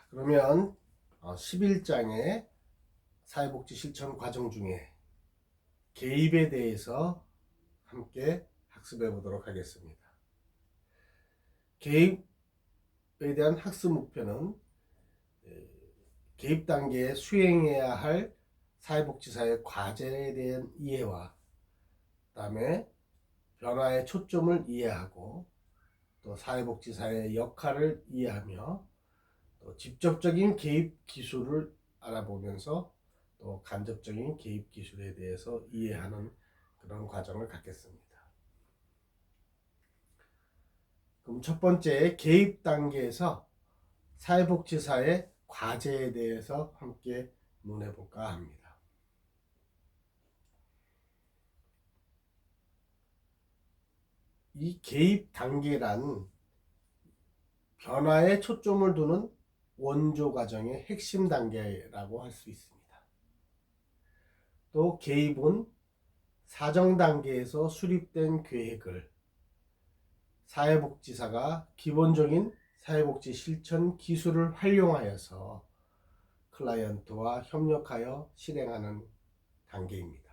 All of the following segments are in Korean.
그러면 11장의 사회복지 실천 과정 중에 개입에 대해서 함께 학습해 보도록 하겠습니다. 개입에 대한 학습 목표는 개입 단계에 수행해야 할 사회복지사의 과제에 대한 이해와 그다음에 변화의 초점을 이해하고 또 사회복지사의 역할을 이해하며 또 직접적인 개입 기술을 알아보면서 또 간접적인 개입 기술에 대해서 이해하는 그런 과정을 갖겠습니다. 그럼 첫 번째 개입 단계에서 사회복지사의 과제에 대해서 함께 논해 볼까 합니다. 이 개입 단계란 변화에 초점을 두는 원조 과정의 핵심 단계라고 할 수 있습니다. 또 개입은 사정 단계에서 수립된 계획을 사회복지사가 기본적인 사회복지 실천 기술을 활용하여서 클라이언트와 협력하여 실행하는 단계입니다.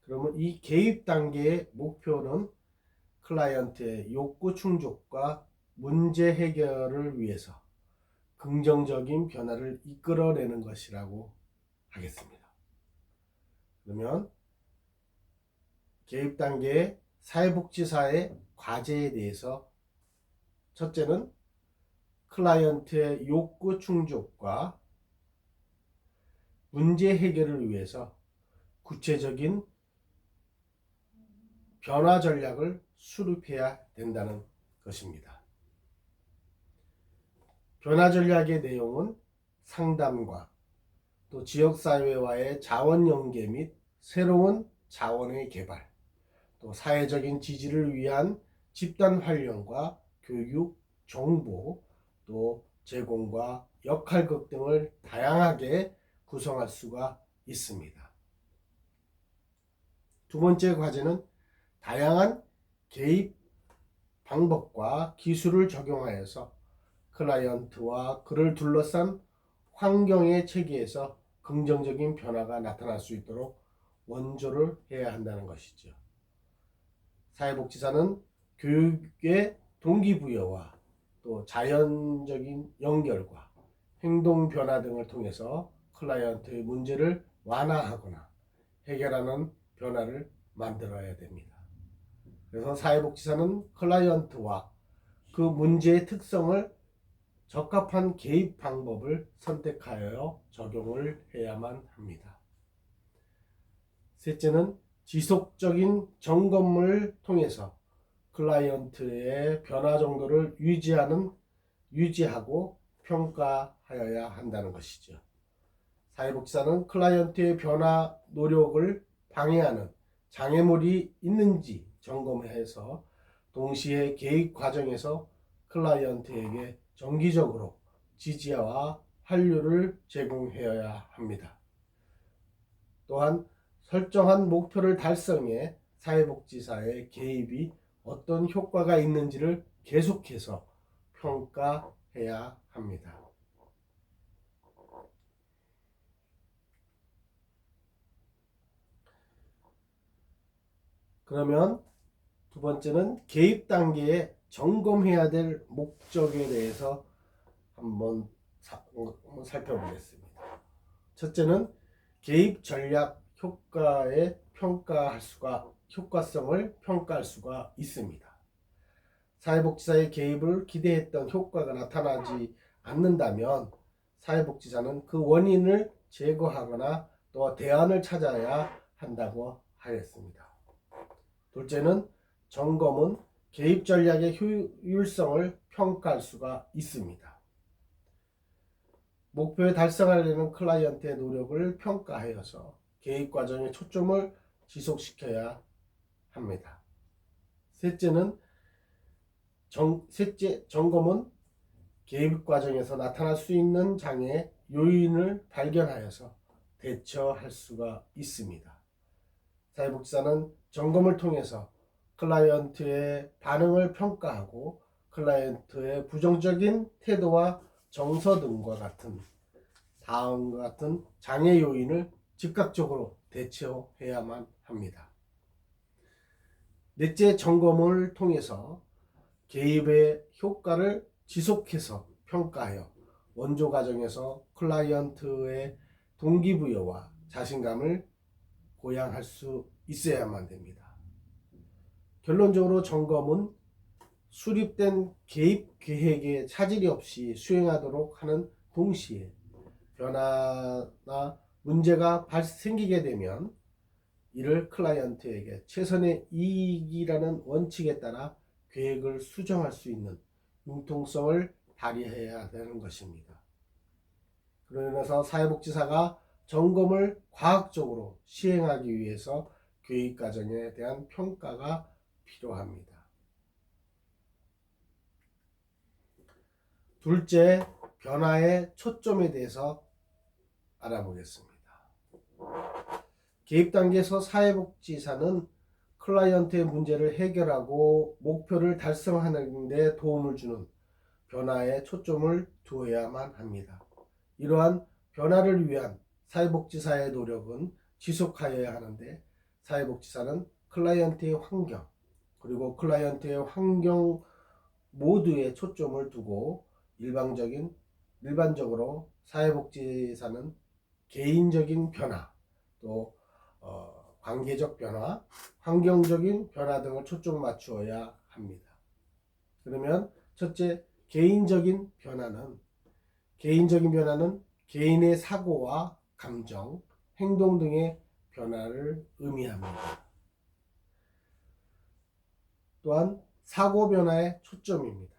그러면 이 개입 단계의 목표는 클라이언트의 욕구 충족과 문제 해결을 위해서 긍정적인 변화를 이끌어내는 것이라고 하겠습니다. 그러면 개입 단계의 사회복지사의 과제에 대해서 첫째는 클라이언트의 욕구 충족과 문제 해결을 위해서 구체적인 변화 전략을 수립해야 된다는 것입니다. 변화 전략의 내용은 상담과 또 지역사회와의 자원 연계 및 새로운 자원의 개발, 또 사회적인 지지를 위한 집단 활용과 교육, 정보, 또 제공과 역할극 등을 다양하게 구성할 수가 있습니다. 두 번째 과제는 다양한 개입 방법과 기술을 적용하여서 클라이언트와 그를 둘러싼 환경의 체계에서 긍정적인 변화가 나타날 수 있도록 원조를 해야 한다는 것이죠. 사회복지사는 교육의 동기부여와 또 자연적인 연결과 행동 변화 등을 통해서 클라이언트의 문제를 완화하거나 해결하는 변화를 만들어야 됩니다. 그래서 사회복지사는 클라이언트와 그 문제의 특성을 적합한 개입 방법을 선택하여 적용을 해야만 합니다. 셋째는 지속적인 점검을 통해서 클라이언트의 변화 정도를 유지하고 평가하여야 한다는 것이죠. 사회복지사는 클라이언트의 변화 노력을 방해하는 장애물이 있는지 점검해서 동시에 개입 과정에서 클라이언트에게 정기적으로 지지와 환류를 제공해야 합니다. 또한 설정한 목표를 달성해 사회복지사의 개입이 어떤 효과가 있는지를 계속해서 평가해야 합니다. 그러면 두 번째는 개입 단계에 점검해야 될 목적에 대해서 한번 살펴보겠습니다. 첫째는 개입 전략 효과성을 평가할 수가 있습니다. 사회복지사의 개입을 기대했던 효과가 나타나지 않는다면 사회복지사는 그 원인을 제거하거나 또 대안을 찾아야 한다고 하였습니다. 둘째는 점검은 개입 전략의 효율성을 평가할 수가 있습니다. 목표에 달성하려는 클라이언트의 노력을 평가하여서 개입 과정의 초점을 지속시켜야 합니다. 셋째 점검은 개입 과정에서 나타날 수 있는 장애 요인을 발견하여서 대처할 수가 있습니다. 사회복지사는 점검을 통해서 클라이언트의 반응을 평가하고 클라이언트의 부정적인 태도와 정서 등과 같은 다음과 같은 장애 요인을 즉각적으로 대처해야만 합니다. 넷째, 점검을 통해서 개입의 효과를 지속해서 평가하여 원조 과정에서 클라이언트의 동기부여와 자신감을 보양할 수 있어야만 됩니다. 결론적으로 점검은 수립된 개입 계획에 차질이 없이 수행하도록 하는 동시에 변화나 문제가 생기게 되면 이를 클라이언트에게 최선의 이익이라는 원칙에 따라 계획을 수정할 수 있는 융통성을 발휘해야 되는 것입니다. 그로 인해서 사회복지사가 점검을 과학적으로 시행하기 위해서 교육 과정에 대한 평가가 필요합니다. 둘째, 변화의 초점에 대해서 알아보겠습니다. 개입 단계에서 사회복지사는 클라이언트의 문제를 해결하고 목표를 달성하는 데 도움을 주는 변화에 초점을 두어야만 합니다. 이러한 변화를 위한 사회복지사의 노력은 지속하여야 하는데 사회복지사는 클라이언트의 환경 그리고 클라이언트의 환경 모두에 초점을 두고 일반적으로 사회복지사는 개인적인 변화 또 관계적 변화, 환경적인 변화 등을 초점 맞추어야 합니다. 그러면 첫째, 개인적인 변화는 개인의 사고와 감정, 행동 등의 변화를 의미합니다. 또한 사고 변화의 초점입니다.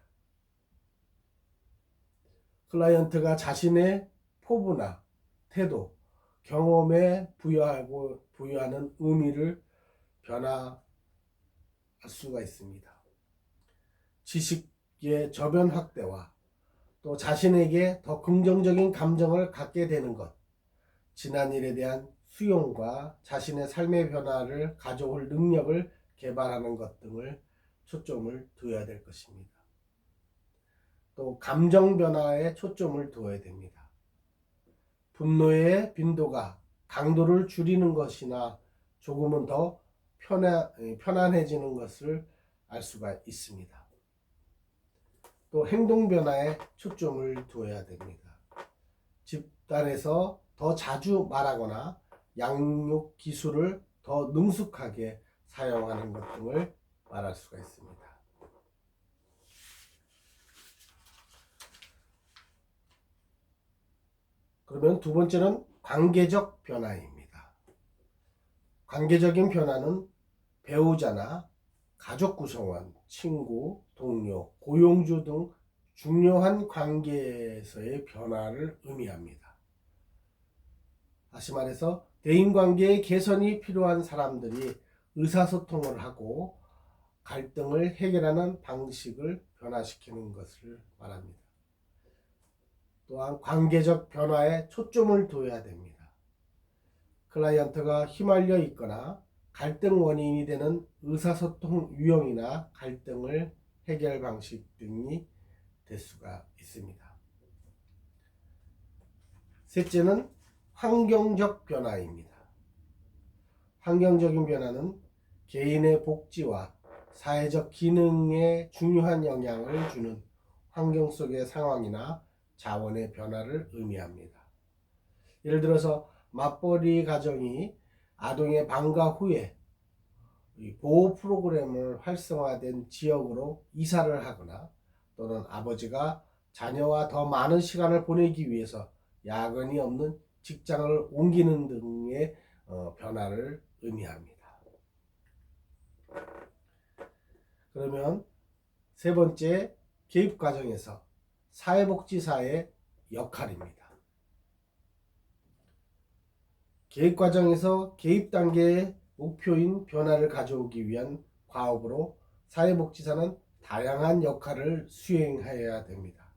클라이언트가 자신의 포부나 태도, 경험에 부여하는 의미를 변화할 수가 있습니다. 지식의 저변 확대와 또 자신에게 더 긍정적인 감정을 갖게 되는 것, 지난 일에 대한 수용과 자신의 삶의 변화를 가져올 능력을 개발하는 것 등을 초점을 두어야 될 것입니다. 또 감정 변화에 초점을 두어야 됩니다. 분노의 빈도가 강도를 줄이는 것이나 조금은 더 편안해지는 것을 알 수가 있습니다. 또 행동 변화에 초점을 두어야 됩니다. 집단에서 더 자주 말하거나 양육 기술을 더 능숙하게 사용하는 것 등을 말할 수가 있습니다. 그러면 두 번째는 관계적 변화입니다. 관계적인 변화는 배우자나 가족 구성원, 친구, 동료, 고용주 등 중요한 관계에서의 변화를 의미합니다. 다시 말해서 대인관계의 개선이 필요한 사람들이 의사소통을 하고 갈등을 해결하는 방식을 변화시키는 것을 말합니다. 또한 관계적 변화에 초점을 둬야 됩니다. 클라이언트가 휘말려 있거나 갈등 원인이 되는 의사소통 유형이나 갈등을 해결 방식 등이 될 수가 있습니다. 셋째는 환경적 변화입니다. 환경적인 변화는 개인의 복지와 사회적 기능에 중요한 영향을 주는 환경 속의 상황이나 자원의 변화를 의미합니다. 예를 들어서 맞벌이 가정이 아동의 방과 후에 보호 프로그램을 활성화된 지역으로 이사를 하거나 또는 아버지가 자녀와 더 많은 시간을 보내기 위해서 야근이 없는 직장을 옮기는 등의 변화를 의미합니다. 그러면 세 번째, 개입 과정에서 사회복지사의 역할입니다. 개입 과정에서 개입 단계의 목표인 변화를 가져오기 위한 과업으로 사회복지사는 다양한 역할을 수행해야 됩니다.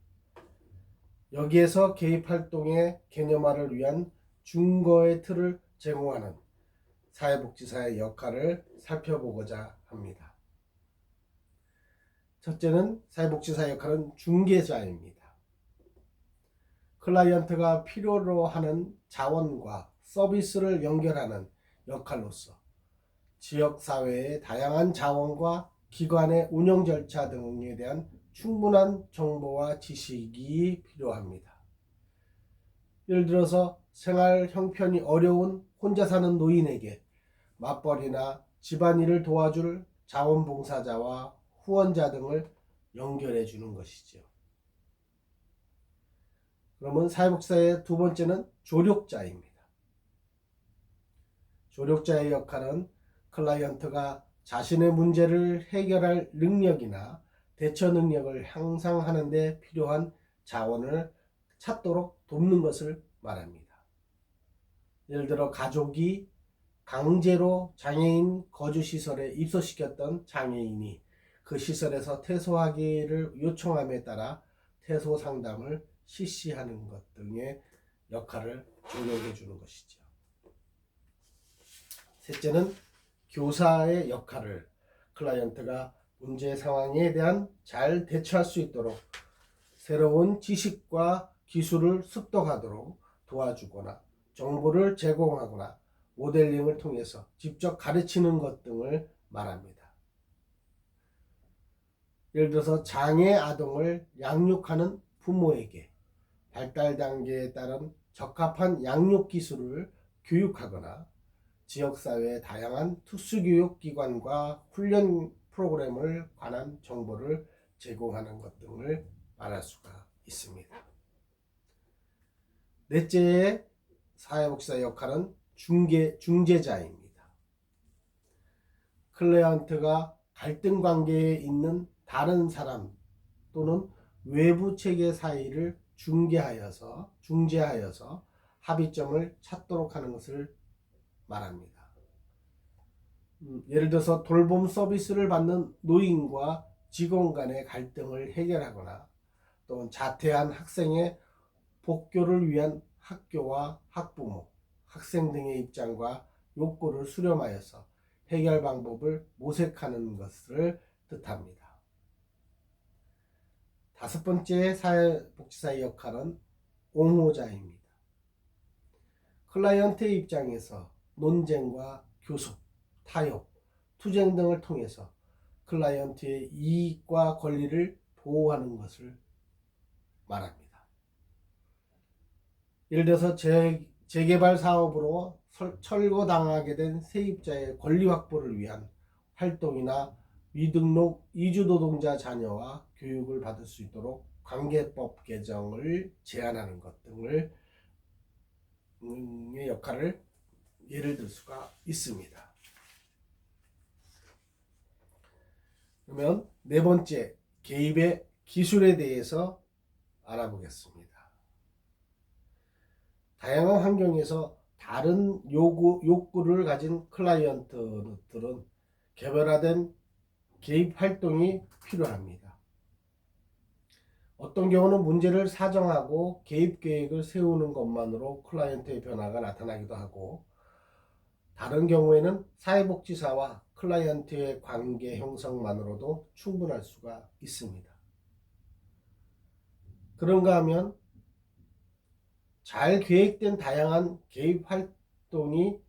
여기에서 개입 활동의 개념화를 위한 준거의 틀을 제공하는 사회복지사의 역할을 살펴보고자 합니다. 첫째는 사회복지사의 역할은 중개자입니다. 클라이언트가 필요로 하는 자원과 서비스를 연결하는 역할로서 지역사회의 다양한 자원과 기관의 운영 절차 등에 대한 충분한 정보와 지식이 필요합니다. 예를 들어서 생활 형편이 어려운 혼자 사는 노인에게 맞벌이나 집안일을 도와줄 자원봉사자와 후원자 등을 연결해 주는 것이죠. 그러면 사회복지사의 두 번째는 조력자입니다. 조력자의 역할은 클라이언트가 자신의 문제를 해결할 능력이나 대처 능력을 향상하는 데 필요한 자원을 찾도록 돕는 것을 말합니다. 예를 들어 가족이 강제로 장애인 거주시설에 입소시켰던 장애인이 그 시설에서 퇴소하기를 요청함에 따라 퇴소 상담을 실시하는 것 등의 역할을 조력해 주는 것이죠. 셋째는 교사의 역할을 클라이언트가 문제 상황에 대한 잘 대처할 수 있도록 새로운 지식과 기술을 습득하도록 도와주거나 정보를 제공하거나 모델링을 통해서 직접 가르치는 것 등을 말합니다. 예를 들어서 장애 아동을 양육하는 부모에게 발달 단계에 따른 적합한 양육 기술을 교육하거나 지역사회의 다양한 특수교육기관과 훈련 프로그램을 관한 정보를 제공하는 것 등을 말할 수가 있습니다. 넷째의 사회복지사 역할은 중재자입니다. 클라이언트가 갈등 관계에 있는 다른 사람 또는 외부 체계 사이를 중재하여서 합의점을 찾도록 하는 것을 말합니다. 예를 들어서 돌봄 서비스를 받는 노인과 직원 간의 갈등을 해결하거나 또 자퇴한 학생의 복교를 위한 학교와 학부모, 학생 등의 입장과 욕구를 수렴하여서 해결 방법을 모색하는 것을 뜻합니다. 다섯 번째 사회복지사의 역할은 옹호자입니다. 클라이언트의 입장에서 논쟁과 교섭, 타협, 투쟁 등을 통해서 클라이언트의 이익과 권리를 보호하는 것을 말합니다. 예를 들어서 재개발 사업으로 철거당하게 된 세입자의 권리 확보를 위한 활동이나 미등록 이주노동자 자녀와 교육을 받을 수 있도록 관계법 개정을 제안하는 것 등을 역할을 예를 들 수가 있습니다. 그러면 네 번째, 개입의 기술에 대해서 알아보겠습니다. 다양한 환경에서 다른 욕구를 가진 클라이언트들은 개별화된 개입 활동이 필요합니다. 어떤 경우는 문제를 사정하고 개입 계획을 세우는 것만으로 클라이언트의 변화가 나타나기도 하고, 다른 경우에는 사회복지사와 클라이언트의 관계 형성만으로도 충분할 수가 있습니다. 그런가 하면 잘 계획된 다양한 개입 활동이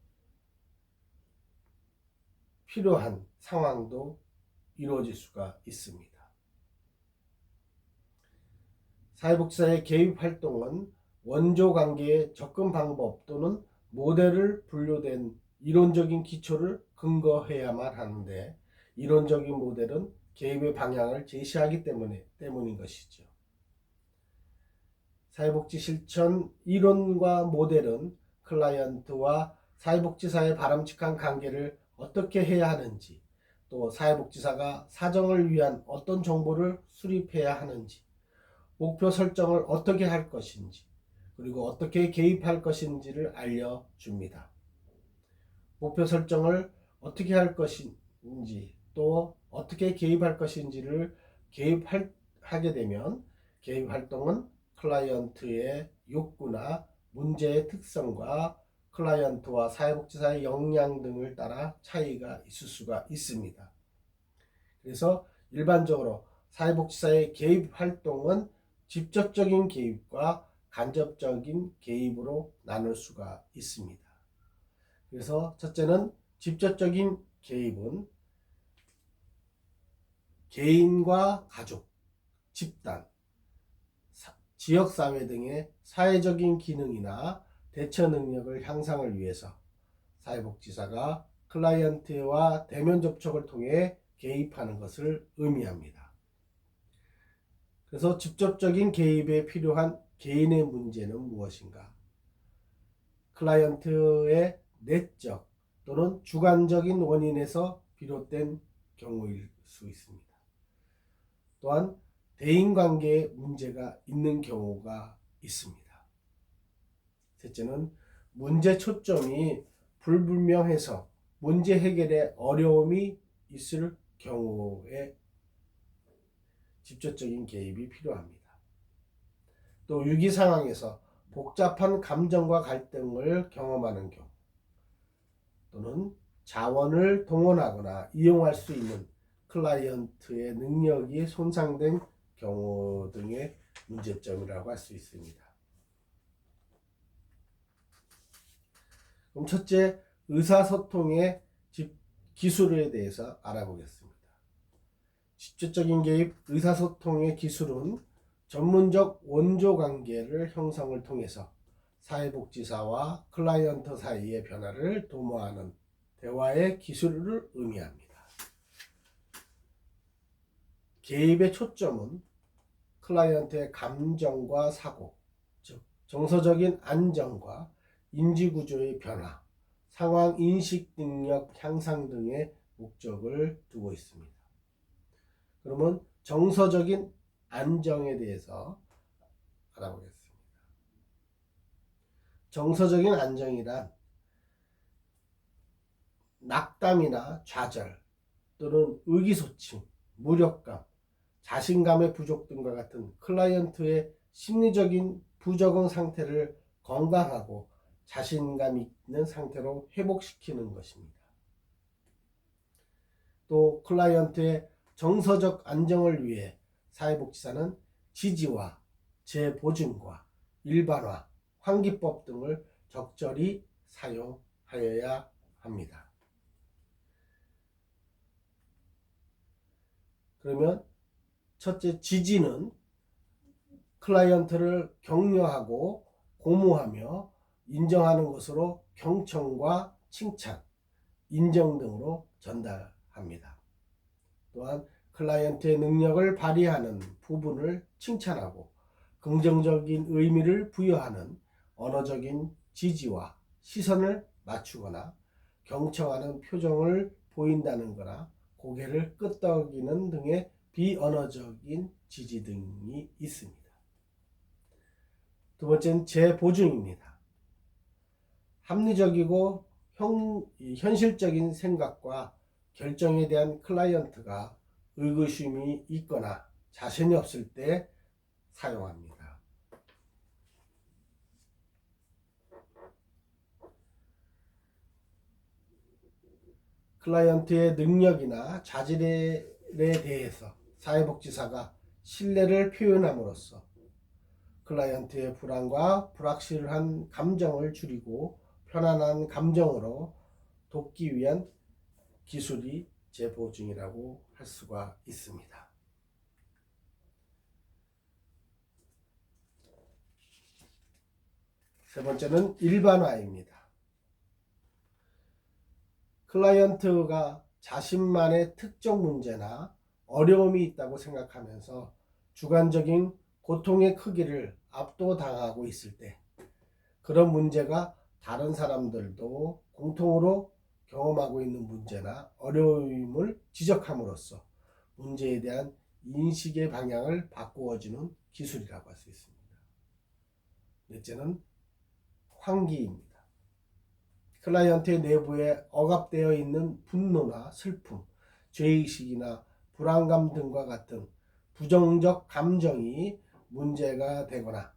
필요한 상황도 이루어질 수가 있습니다. 사회복지사의 개입 활동은 원조 관계의 접근 방법 또는 모델을 분류된 이론적인 기초를 근거해야만 하는데, 이론적인 모델은 개입의 방향을 제시하기 때문인 것이죠. 사회복지 실천 이론과 모델은 클라이언트와 사회복지사의 바람직한 관계를 어떻게 해야 하는지, 또 사회복지사가 사정을 위한 어떤 정보를 수립해야 하는지, 목표 설정을 어떻게 할 것인지, 그리고 어떻게 개입할 것인지를 알려줍니다. 목표 설정을 어떻게 할 것인지, 또 어떻게 개입할 것인지를 하게 되면 개입 활동은 클라이언트의 욕구나 문제의 특성과 클라이언트와 사회복지사의 역량 등을 따라 차이가 있을 수가 있습니다. 그래서 일반적으로 사회복지사의 개입 활동은 직접적인 개입과 간접적인 개입으로 나눌 수가 있습니다. 그래서 첫째는 직접적인 개입은 개인과 가족, 집단, 지역사회 등의 사회적인 기능이나 대처 능력을 향상을 위해서 사회복지사가 클라이언트와 대면 접촉을 통해 개입하는 것을 의미합니다. 그래서 직접적인 개입에 필요한 개인의 문제는 무엇인가? 클라이언트의 내적 또는 주관적인 원인에서 비롯된 경우일 수 있습니다. 또한 대인관계에 문제가 있는 경우가 있습니다. 셋째는 문제 초점이 불분명해서 문제 해결에 어려움이 있을 경우에 직접적인 개입이 필요합니다. 또 위기 상황에서 복잡한 감정과 갈등을 경험하는 경우 또는 자원을 동원하거나 이용할 수 있는 클라이언트의 능력이 손상된 경우 등의 문제점이라고 할 수 있습니다. 그럼 첫째, 의사소통의 기술에 대해서 알아보겠습니다. 직접적인 개입 의사소통의 기술은 전문적 원조관계를 형성을 통해서 사회복지사와 클라이언트 사이의 변화를 도모하는 대화의 기술을 의미합니다. 개입의 초점은 클라이언트의 감정과 사고, 즉 정서적인 안정과 인지구조의 변화, 상황 인식 능력 향상 등의 목적을 두고 있습니다. 그러면 정서적인 안정에 대해서 알아보겠습니다. 정서적인 안정이란 낙담이나 좌절 또는 의기소침, 무력감, 자신감의 부족 등과 같은 클라이언트의 심리적인 부적응 상태를 건강하고 자신감 있는 상태로 회복시키는 것입니다. 또 클라이언트의 정서적 안정을 위해 사회복지사는 지지와 재보증과 일반화, 환기법 등을 적절히 사용하여야 합니다. 그러면 첫째, 지지는 클라이언트를 격려하고 고무하며 인정하는 것으로 경청과 칭찬, 인정 등으로 전달합니다. 또한 클라이언트의 능력을 발휘하는 부분을 칭찬하고 긍정적인 의미를 부여하는 언어적인 지지와 시선을 맞추거나 경청하는 표정을 보인다는 거나 고개를 끄덕이는 등의 비언어적인 지지 등이 있습니다. 두 번째는 재보증입니다. 합리적이고 현실적인 생각과 결정에 대한 클라이언트가 의구심이 있거나 자신이 없을 때 사용합니다. 클라이언트의 능력이나 자질에 대해서 사회복지사가 신뢰를 표현함으로써 클라이언트의 불안과 불확실한 감정을 줄이고 편안한 감정으로 돕기 위한 기술이 재보증이라고 할 수가 있습니다. 세 번째는 일반화입니다. 클라이언트가 자신만의 특정 문제나 어려움이 있다고 생각하면서 주관적인 고통의 크기를 압도당하고 있을 때 그런 문제가 다른 사람들도 공통으로 경험하고 있는 문제나 어려움을 지적함으로써 문제에 대한 인식의 방향을 바꾸어주는 기술이라고 할 수 있습니다. 넷째는 환기입니다. 클라이언트의 내부에 억압되어 있는 분노나 슬픔, 죄의식이나 불안감 등과 같은 부정적 감정이 문제가 되거나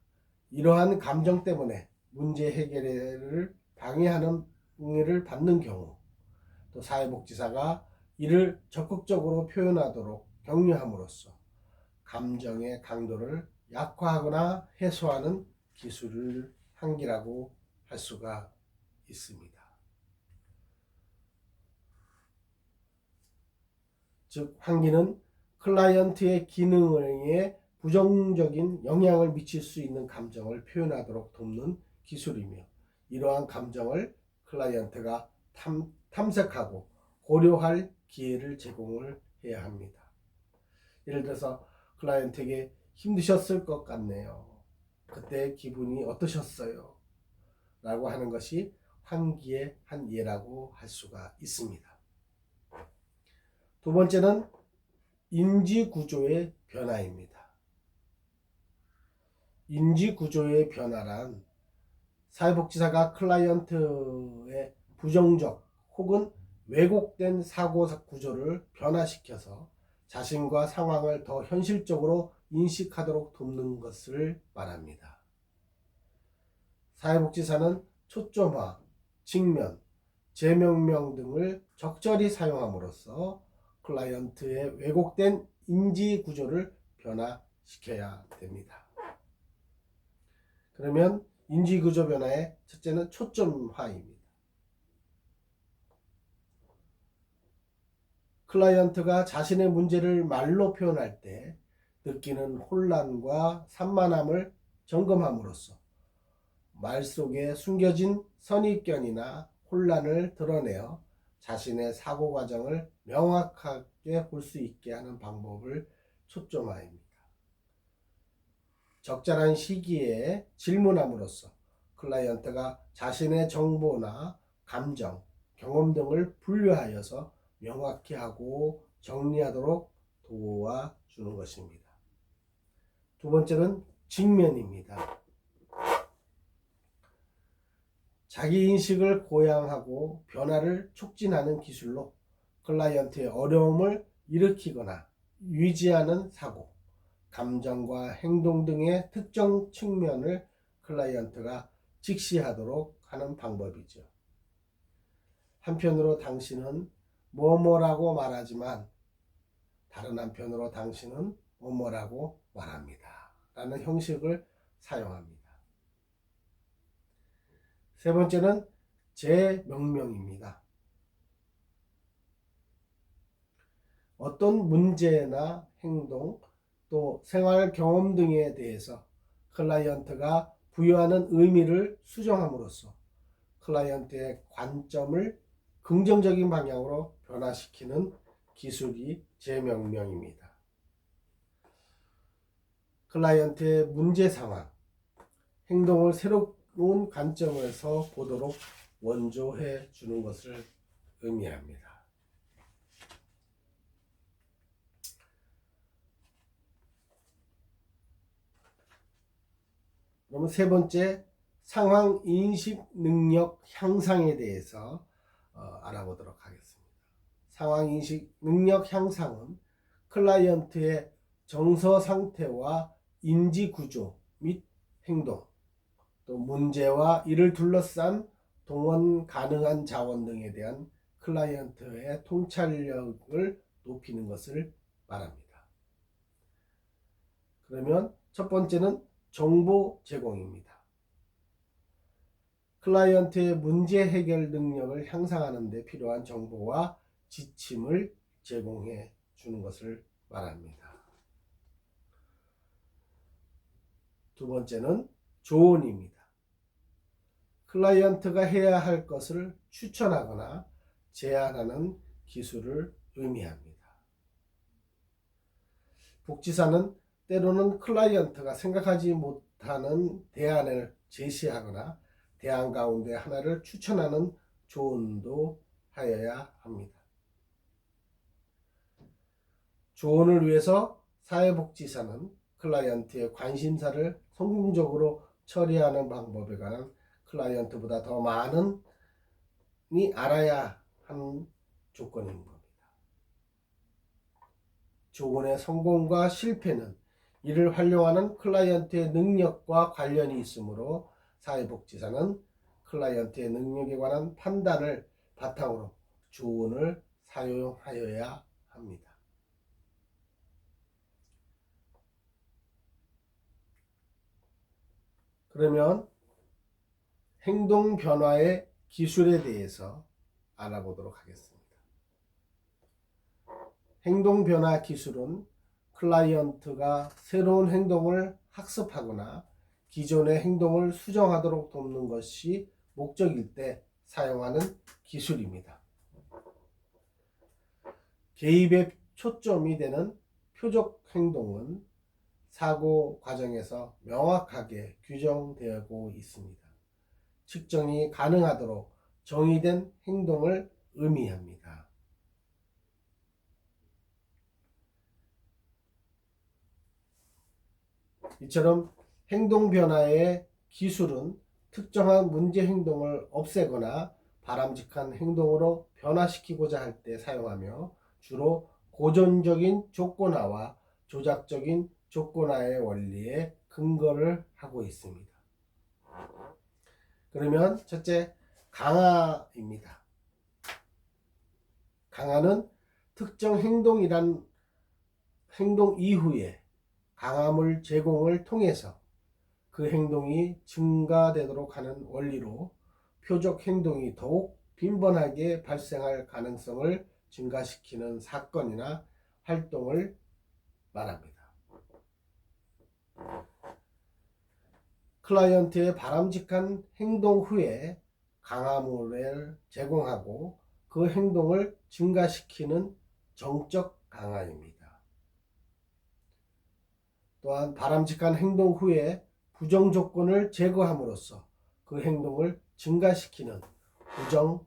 이러한 감정 때문에 문제 해결을 방해하는 응해를 받는 경우 또 사회복지사가 이를 적극적으로 표현하도록 격려함으로써 감정의 강도를 약화하거나 해소하는 기술을 한계라고 할 수가 있습니다. 즉, 한계는 클라이언트의 기능에 부정적인 영향을 미칠 수 있는 감정을 표현하도록 돕는 기술이며, 이러한 감정을 클라이언트가 탐색하고 고려할 기회를 제공을 해야 합니다. 예를 들어서 클라이언트에게 힘드셨을 것 같네요. 그때 기분이 어떠셨어요? 라고 하는 것이 환기의 한 예라고 할 수가 있습니다. 두 번째는 인지구조의 변화입니다. 인지구조의 변화란 사회복지사가 클라이언트의 부정적 혹은 왜곡된 사고 구조를 변화시켜서 자신과 상황을 더 현실적으로 인식하도록 돕는 것을 말합니다. 사회복지사는 초점화, 직면, 재명명 등을 적절히 사용함으로써 클라이언트의 왜곡된 인지구조를 변화시켜야 됩니다. 그러면 인지구조 변화의 첫째는 초점화입니다. 클라이언트가 자신의 문제를 말로 표현할 때 느끼는 혼란과 산만함을 점검함으로써 말 속에 숨겨진 선입견이나 혼란을 드러내어 자신의 사고 과정을 명확하게 볼 수 있게 하는 방법을 초점화입니다. 적절한 시기에 질문함으로써 클라이언트가 자신의 정보나 감정, 경험 등을 분류하여서 명확히 하고 정리하도록 도와주는 것입니다. 두 번째는 직면입니다. 자기인식을 고양하고 변화를 촉진하는 기술로 클라이언트의 어려움을 일으키거나 유지하는 사고, 감정과 행동 등의 특정 측면을 클라이언트가 직시하도록 하는 방법이죠. 한편으로 당신은 뭐뭐라고 말하지만 다른 한편으로 당신은 뭐뭐라고 말합니다. 라는 형식을 사용합니다. 세 번째는 재명명입니다. 어떤 문제나 행동, 또 생활 경험 등에 대해서 클라이언트가 부여하는 의미를 수정함으로써 클라이언트의 관점을 긍정적인 방향으로 변화시키는 기술이 재명명입니다. 클라이언트의 문제 상황, 행동을 새로운 관점에서 보도록 원조해 주는 것을 의미합니다. 그러면 세 번째, 상황 인식 능력 향상에 대해서 알아보도록 하겠습니다. 상황 인식 능력 향상은 클라이언트의 정서 상태와 인지 구조 및 행동, 또 문제와 이를 둘러싼 동원 가능한 자원 등에 대한 클라이언트의 통찰력을 높이는 것을 말합니다. 그러면 첫 번째는 정보 제공입니다. 클라이언트의 문제 해결 능력을 향상하는 데 필요한 정보와 지침을 제공해 주는 것을 말합니다. 두 번째는 조언입니다. 클라이언트가 해야 할 것을 추천하거나 제안하는 기술을 의미합니다. 복지사는 때로는 클라이언트가 생각하지 못하는 대안을 제시하거나 대안 가운데 하나를 추천하는 조언도 하여야 합니다. 조언을 위해서 사회복지사는 클라이언트의 관심사를 성공적으로 처리하는 방법에 관한 클라이언트보다 더 많은 이 알아야 하는 조건인 겁니다. 조언의 성공과 실패는 이를 활용하는 클라이언트의 능력과 관련이 있으므로 사회복지사는 클라이언트의 능력에 관한 판단을 바탕으로 조언을 사용하여야 합니다. 그러면 행동 변화의 기술에 대해서 알아보도록 하겠습니다. 행동 변화 기술은 클라이언트가 새로운 행동을 학습하거나 기존의 행동을 수정하도록 돕는 것이 목적일 때 사용하는 기술입니다. 개입의 초점이 되는 표적 행동은 사고 과정에서 명확하게 규정되고 있습니다. 측정이 가능하도록 정의된 행동을 의미합니다. 이처럼 행동 변화의 기술은 특정한 문제 행동을 없애거나 바람직한 행동으로 변화시키고자 할 때 사용하며 주로 고전적인 조건화와 조작적인 조건화의 원리에 근거를 하고 있습니다. 그러면 첫째, 강화입니다. 강화는 특정 행동 이후에 강화물 제공을 통해서 그 행동이 증가되도록 하는 원리로 표적 행동이 더욱 빈번하게 발생할 가능성을 증가시키는 사건이나 활동을 말합니다. 클라이언트의 바람직한 행동 후에 강화물을 제공하고 그 행동을 증가시키는 정적 강화입니다. 또한 바람직한 행동 후에 부정 조건을 제거함으로써 그 행동을 증가시키는 부정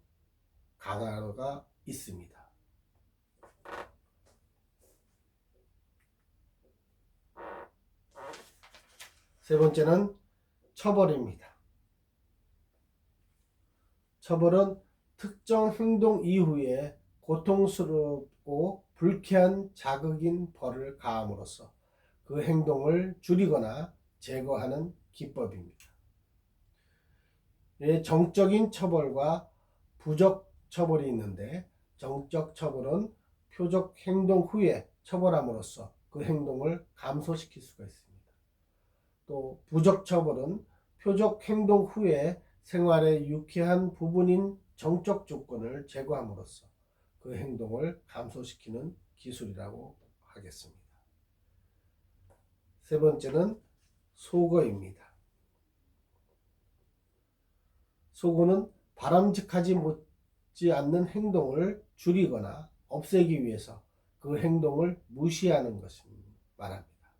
강화가 있습니다. 세 번째는 처벌입니다. 처벌은 특정 행동 이후에 고통스럽고 불쾌한 자극인 벌을 가함으로써 그 행동을 줄이거나 제거하는 기법입니다. 정적인 처벌과 부적 처벌이 있는데, 정적 처벌은 표적 행동 후에 처벌함으로써 그 행동을 감소시킬 수가 있습니다. 또 부적 처벌은 표적 행동 후에 생활의 유쾌한 부분인 정적 조건을 제거함으로써 그 행동을 감소시키는 기술이라고 하겠습니다. 세 번째는 소거입니다. 소거는 바람직하지 못지 않는 행동을 줄이거나 없애기 위해서 그 행동을 무시하는 것을 말합니다.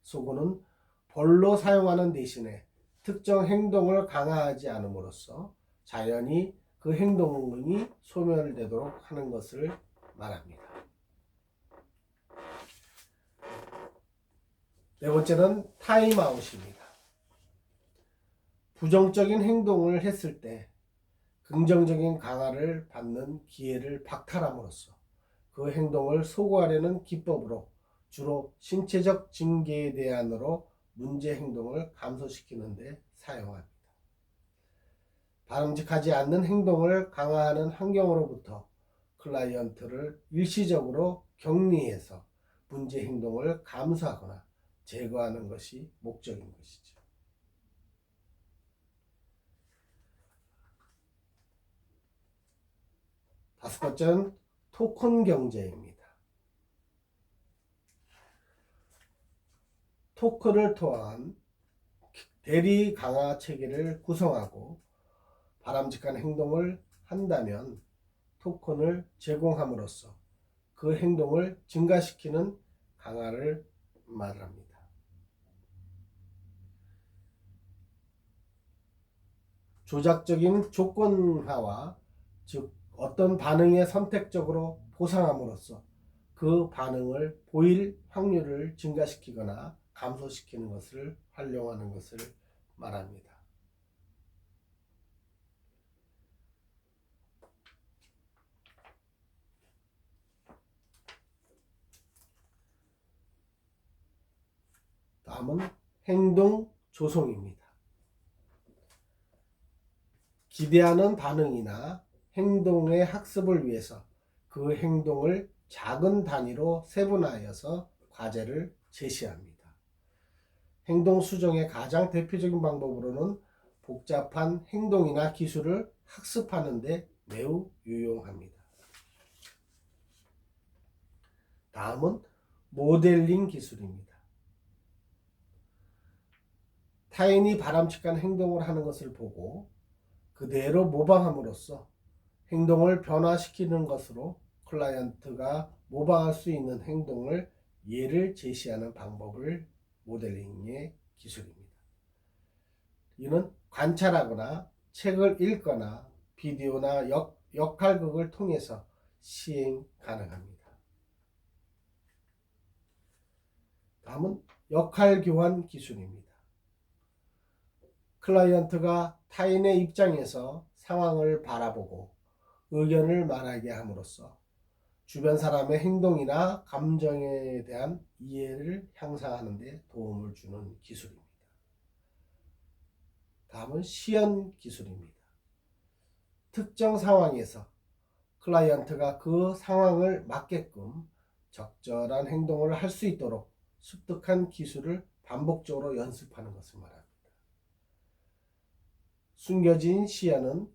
소거는 벌로 사용하는 대신에 특정 행동을 강화하지 않음으로써 자연히 그 행동이 소멸되도록 하는 것을 말합니다. 네 번째는 타임아웃입니다. 부정적인 행동을 했을 때 긍정적인 강화를 받는 기회를 박탈함으로써 그 행동을 소거하려는 기법으로 주로 신체적 징계에 대안으로 문제 행동을 감소시키는 데 사용합니다. 바람직하지 않는 행동을 강화하는 환경으로부터 클라이언트를 일시적으로 격리해서 문제 행동을 감소하거나 제거하는 것이 목적인 것이죠. 다섯 번째는 토큰 경제입니다. 토큰을 통한 대리 강화 체계를 구성하고 바람직한 행동을 한다면 토큰을 제공함으로써 그 행동을 증가시키는 강화를 말합니다. 조작적인 조건화와, 즉 어떤 반응에 선택적으로 보상함으로써 그 반응을 보일 확률을 증가시키거나 감소시키는 것을 활용하는 것을 말합니다. 다음은 행동 조성입니다. 기대하는 반응이나 행동의 학습을 위해서 그 행동을 작은 단위로 세분화하여서 과제를 제시합니다. 행동 수정의 가장 대표적인 방법으로는 복잡한 행동이나 기술을 학습하는 데 매우 유용합니다. 다음은 모델링 기술입니다. 타인이 바람직한 행동을 하는 것을 보고 그대로 모방함으로써 행동을 변화시키는 것으로 클라이언트가 모방할 수 있는 행동을 예를 제시하는 방법을 모델링의 기술입니다. 이는 관찰하거나 책을 읽거나 비디오나 역할극을 통해서 시행 가능합니다. 다음은 역할 교환 기술입니다. 클라이언트가 타인의 입장에서 상황을 바라보고 의견을 말하게 함으로써 주변 사람의 행동이나 감정에 대한 이해를 향상하는 데 도움을 주는 기술입니다. 다음은 시연 기술입니다. 특정 상황에서 클라이언트가 그 상황을 맞게끔 적절한 행동을 할 수 있도록 습득한 기술을 반복적으로 연습하는 것을 말합니다. 숨겨진 시연은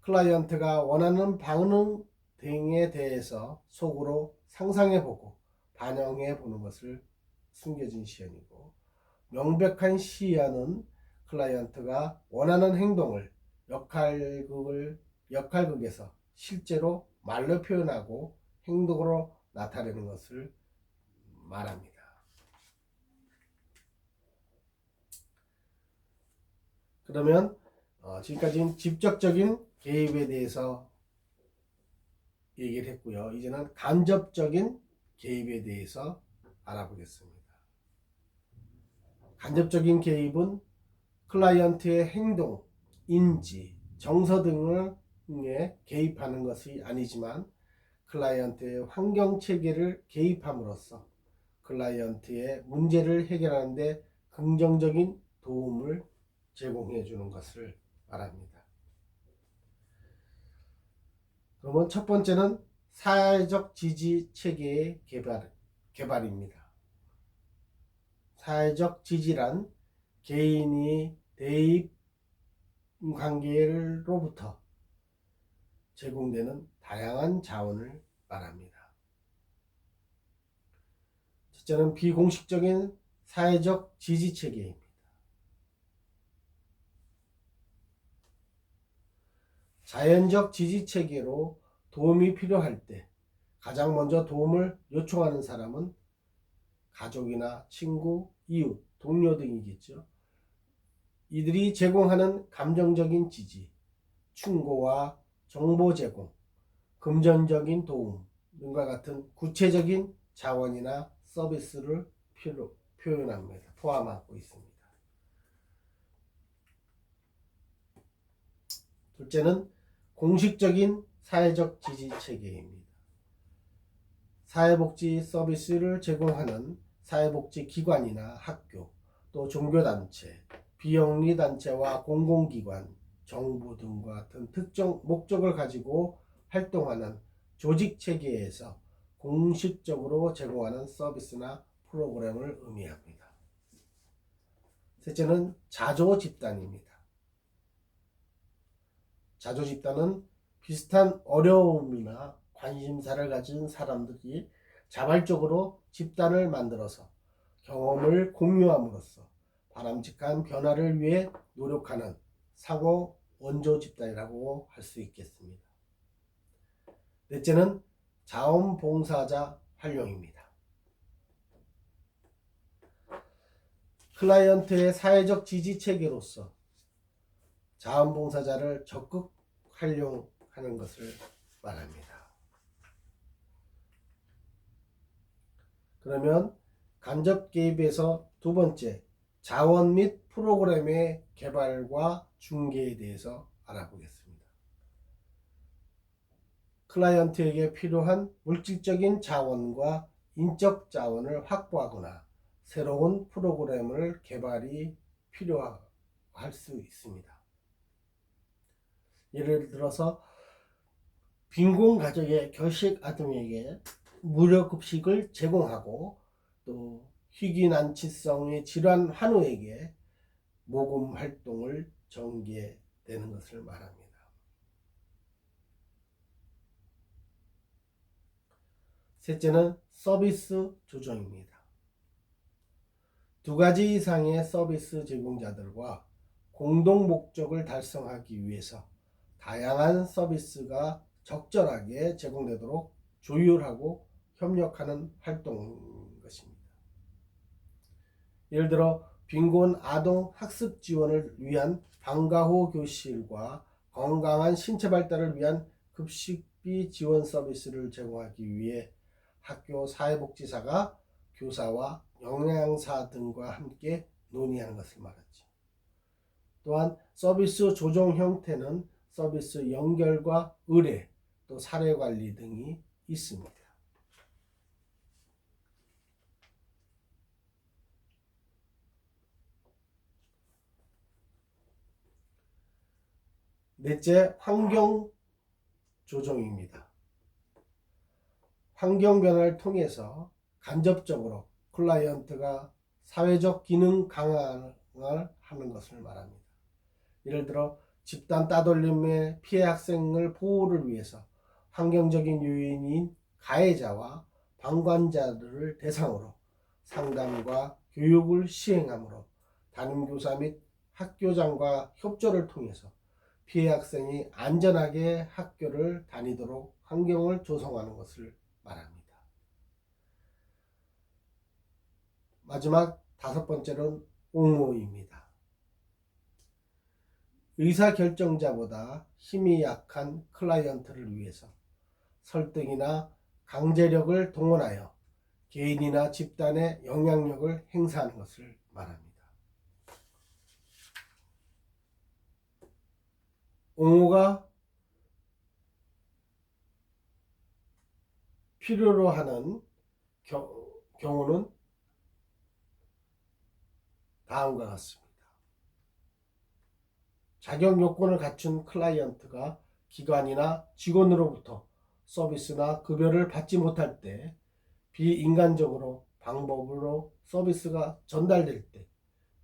클라이언트가 원하는 반응 등에 대해서 속으로 상상해보고 반영해보는 것을 숨겨진 시연이고, 명백한 시연은 클라이언트가 원하는 행동을 역할극에서 실제로 말로 표현하고 행동으로 나타내는 것을 말합니다. 그러면 지금까지는 직접적인 개입에 대해서 얘기를 했고요. 이제는 간접적인 개입에 대해서 알아보겠습니다. 간접적인 개입은 클라이언트의 행동, 인지, 정서 등에 개입하는 것이 아니지만 클라이언트의 환경 체계를 개입함으로써 클라이언트의 문제를 해결하는 데 긍정적인 도움을 제공해 주는 것을 말합니다. 그러면 첫 번째는 사회적 지지 체계의 개발입니다. 사회적 지지란 개인이 대입 관계로부터 제공되는 다양한 자원을 말합니다. 첫째는 비공식적인 사회적 지지 체계입니다. 자연적 지지 체계로 도움이 필요할 때 가장 먼저 도움을 요청하는 사람은 가족이나 친구, 이웃, 동료 등이겠죠. 이들이 제공하는 감정적인 지지, 충고와 정보 제공, 금전적인 도움 등과 같은 구체적인 자원이나 서비스를 표현합니다. 포함하고 있습니다. 둘째는 공식적인 사회적 지지 체계입니다. 사회복지 서비스를 제공하는 사회복지기관이나 학교, 또 종교단체, 비영리단체와 공공기관, 정부 등과 같은 특정 목적을 가지고 활동하는 조직체계에서 공식적으로 제공하는 서비스나 프로그램을 의미합니다. 셋째는 자조집단입니다. 자조집단은 비슷한 어려움이나 관심사를 가진 사람들이 자발적으로 집단을 만들어서 경험을 공유함으로써 바람직한 변화를 위해 노력하는 상호 원조 집단이라고 할 수 있겠습니다. 넷째는 자원봉사자 활용입니다. 클라이언트의 사회적 지지 체계로서 자원봉사자를 적극 활용하는 것을 말합니다. 그러면 간접 개입에서 두 번째, 자원 및 프로그램의 개발과 중개에 대해서 알아보겠습니다. 클라이언트에게 필요한 물질적인 자원과 인적 자원을 확보하거나 새로운 프로그램을 개발이 필요할 수 있습니다. 예를 들어서 빈곤 가정의 결식 아동에게 무료 급식을 제공하고 또 희귀난치성의 질환 환우에게 모금 활동을 전개되는 것을 말합니다. 셋째는 서비스 조정입니다. 두 가지 이상의 서비스 제공자들과 공동 목적을 달성하기 위해서 다양한 서비스가 적절하게 제공되도록 조율하고 협력하는 활동인 것입니다. 예를 들어 빈곤 아동 학습 지원을 위한 방과 후 교실과 건강한 신체 발달을 위한 급식비 지원 서비스를 제공하기 위해 학교 사회복지사가 교사와 영양사 등과 함께 논의하는 것을 말하지. 또한 서비스 조정 형태는 서비스 연결과 의뢰, 또 사례 관리 등이 있습니다. 넷째, 환경 조정입니다. 환경 변화를 통해서 간접적으로 클라이언트가 사회적 기능 강화를 하는 것을 말합니다. 예를 들어 집단 따돌림의 피해 학생을 보호를 위해서 환경적인 요인인 가해자와 방관자들을 대상으로 상담과 교육을 시행하므로 담임교사 및 학교장과 협조를 통해서 피해 학생이 안전하게 학교를 다니도록 환경을 조성하는 것을 말합니다. 마지막 다섯 번째는 옹호입니다. 의사결정자보다 힘이 약한 클라이언트를 위해서 설득이나 강제력을 동원하여 개인이나 집단의 영향력을 행사하는 것을 말합니다. 옹호가 필요로 하는 경우는 다음과 같습니다. 자격 요건을 갖춘 클라이언트가 기관이나 직원으로부터 서비스나 급여를 받지 못할 때, 비인간적으로 방법으로 서비스가 전달될 때,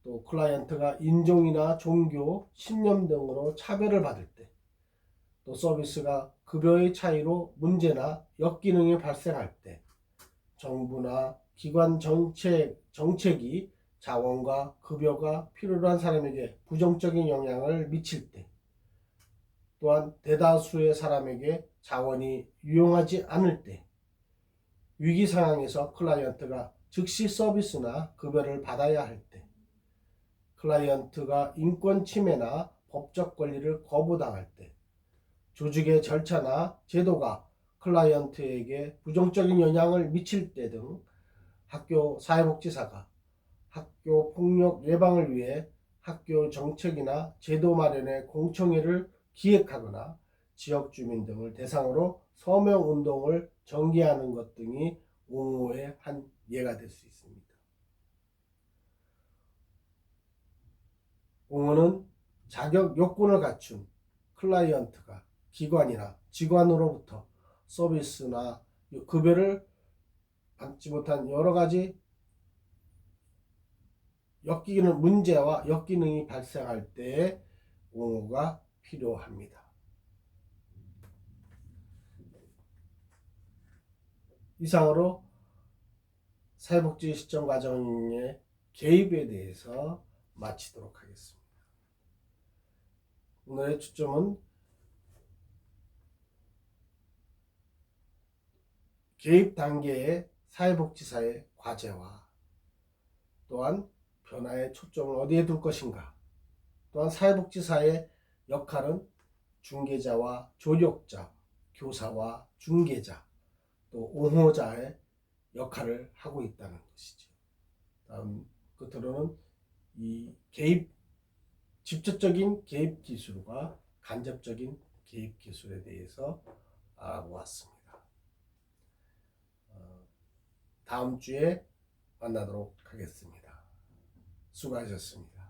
또 클라이언트가 인종이나 종교, 신념 등으로 차별을 받을 때, 또 서비스가 급여의 차이로 문제나 역기능이 발생할 때, 정부나 기관 정책이 자원과 급여가 필요로 한 사람에게 부정적인 영향을 미칠 때, 또한 대다수의 사람에게 자원이 유용하지 않을 때, 위기 상황에서 클라이언트가 즉시 서비스나 급여를 받아야 할 때, 클라이언트가 인권 침해나 법적 권리를 거부당할 때, 조직의 절차나 제도가 클라이언트에게 부정적인 영향을 미칠 때 등 학교 사회복지사가 학교 폭력 예방을 위해 학교 정책이나 제도 마련의 공청회를 기획하거나 지역 주민 등을 대상으로 서명 운동을 전개하는 것 등이 옹호의 한 예가 될 수 있습니다. 옹호는 자격 요건을 갖춘 클라이언트가 기관이나 직원으로부터 서비스나 급여를 받지 못한 여러 가지 역기능 문제와 역기능이 발생할 때 옹호가 필요합니다. 이상으로 사회복지 시청 과정의 개입에 대해서 마치도록 하겠습니다. 오늘의 초점은 개입 단계의 사회복지사의 과제와 또한 변화의 초점을 어디에 둘 것인가, 또한 사회복지사의 역할은 중개자와 조력자, 교사와 중개자, 또 옹호자의 역할을 하고 있다는 것이죠. 다음 끝으로는 이 직접적인 개입 기술과 간접적인 개입 기술에 대해서 알아보았습니다. 다음 주에 만나도록 하겠습니다. 수고하셨습니다.